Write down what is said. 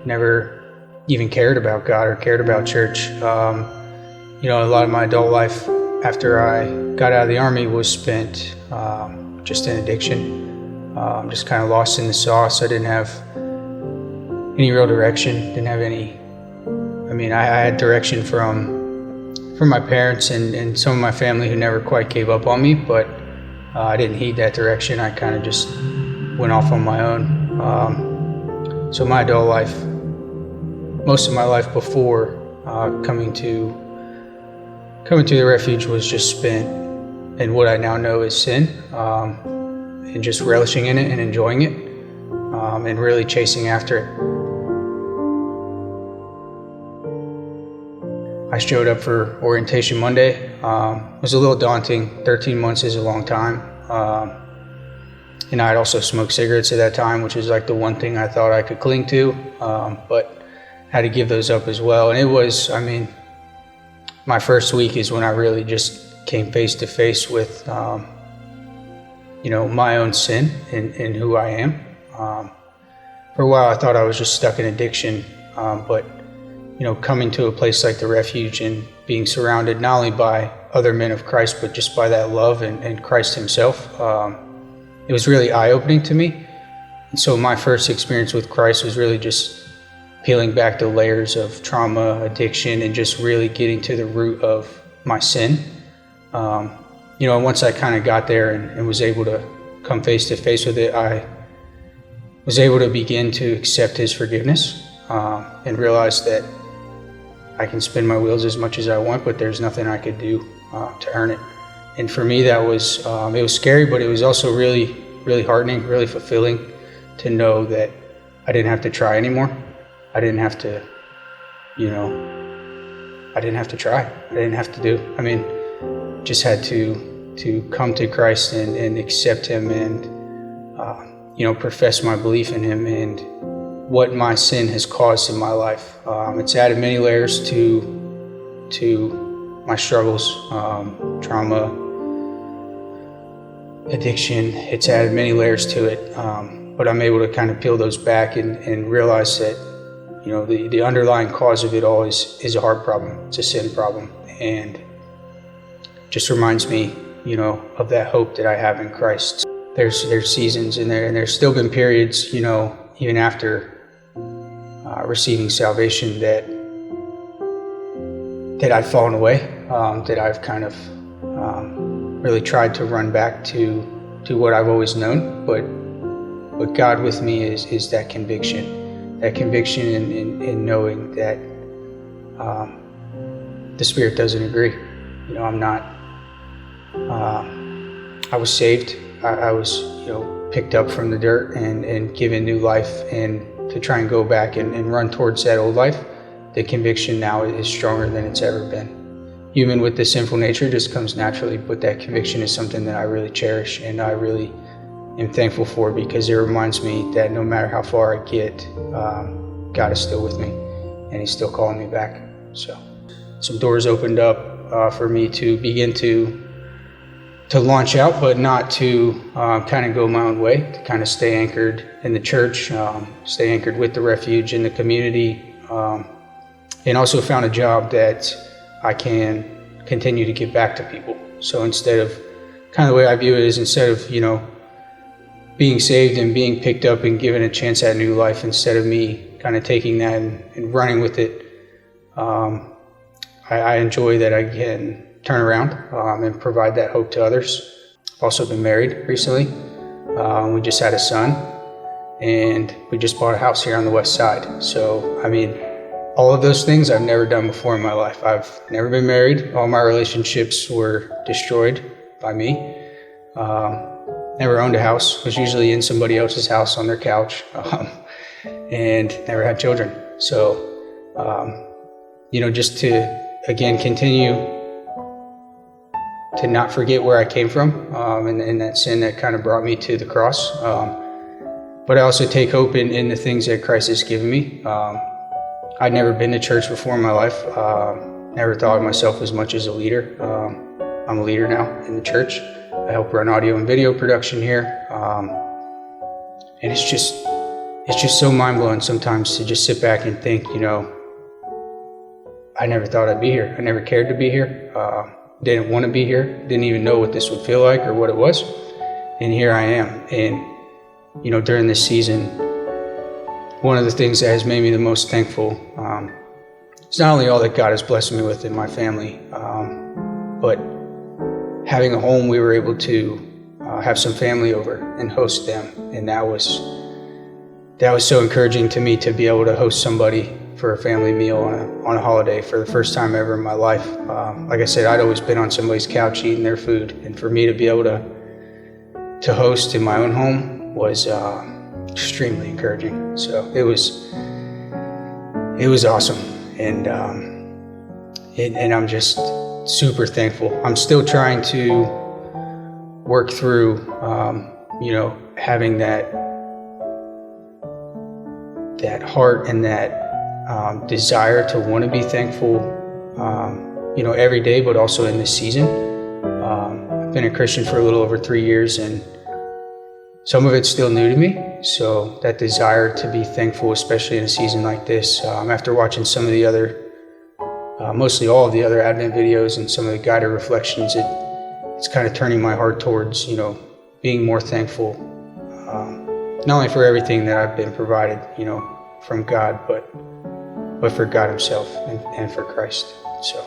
never even cared about God or cared about church. A lot of my adult life after I got out of the Army was spent just in addiction, just kind of lost in the sauce. I didn't have any real direction, I had direction from my parents and some of my family who never quite gave up on me, but I didn't heed that direction. I kind of just went off on my own. So my adult life, most of my life before coming to the Refuge was just spent in what I now know is sin, and just relishing in it and enjoying it, and really chasing after it. I showed up for orientation Monday. It was a little daunting. 13 months is a long time. And I had also smoked cigarettes at that time, which is like the one thing I thought I could cling to, but had to give those up as well. And it was, my first week is when I really just came face to face with, my own sin and who I am. For a while, I thought I was just stuck in addiction, but coming to a place like the Refuge and being surrounded not only by other men of Christ, but just by that love and Christ himself, it was really eye-opening to me. And so my first experience with Christ was really just peeling back the layers of trauma, addiction, and just really getting to the root of my sin. Once I kind of got there and was able to come face to face with it, I was able to begin to accept his forgiveness, and realize that I can spin my wheels as much as I want, but there's nothing I could do to earn it. And for me, that was, it was scary, but it was also really, really heartening, really fulfilling to know that I didn't have to try anymore. I didn't have to, try. I didn't have to do, just had to come to Christ and accept him and, profess my belief in him and what my sin has caused in my life. It's added many layers to my struggles, trauma, addiction. It's added many layers to it, but I'm able to kind of peel those back and realize that, the underlying cause of it all is a heart problem. It's a sin problem, and just reminds me, of that hope that I have in Christ. There's seasons in there, and there's still been periods, even after receiving salvation that I've fallen away, that I've kind of really tried to run back to what I've always known, but God with me is that conviction in knowing that the Spirit doesn't agree. I was saved. I was picked up from the dirt and given new life, and to try and go back and run towards that old life, the conviction now is stronger than it's ever been. Human with the sinful nature just comes naturally, but that conviction is something that I really cherish and I really am thankful for, because it reminds me that no matter how far I get, God is still with me and he's still calling me back. So some doors opened up for me to begin to launch out, but not to kind of go my own way, to kind of stay anchored in the church, stay anchored with the Refuge in the community, and also found a job that I can continue to give back to people. So instead of, kind of the way I view it is, instead of, being saved and being picked up and given a chance at new life, instead of me kind of taking that and running with it, I enjoy that I can turn around and provide that hope to others. I've also been married recently. We just had a son, and we just bought a house here on the west side. So, all of those things I've never done before in my life. I've never been married. All my relationships were destroyed by me. Never owned a house. Was usually in somebody else's house on their couch, and never had children. So, just to, again, continue to not forget where I came from, and that sin that kind of brought me to the cross. But I also take hope in the things that Christ has given me. I'd never been to church before in my life. Never thought of myself as much as a leader. I'm a leader now in the church. I help run audio and video production here. And it's it's just so mind-blowing sometimes to just sit back and think, I never thought I'd be here. I never cared to be here. Didn't want to be here. Didn't even know what this would feel like or what it was. And here I am. And, during this season, one of the things that has made me the most thankful is not only all that God has blessed me with in my family, but having a home. We were able to have some family over and host them. And that was so encouraging to me, to be able to host somebody for a family meal on a holiday for the first time ever in my life. Like I said, I'd always been on somebody's couch eating their food, and for me to be able to host in my own home was extremely encouraging. So it was awesome, and I'm just super thankful. I'm still trying to work through, having that heart and that desire to want to be thankful, every day, but also in this season. I've been a Christian for a little over 3 years, and some of it's still new to me. So that desire to be thankful, especially in a season like this, after watching some of the other, mostly all of the other Advent videos and some of the guided reflections, it's kind of turning my heart towards, being more thankful, not only for everything that I've been provided, from God, but for God Himself and for Christ. So.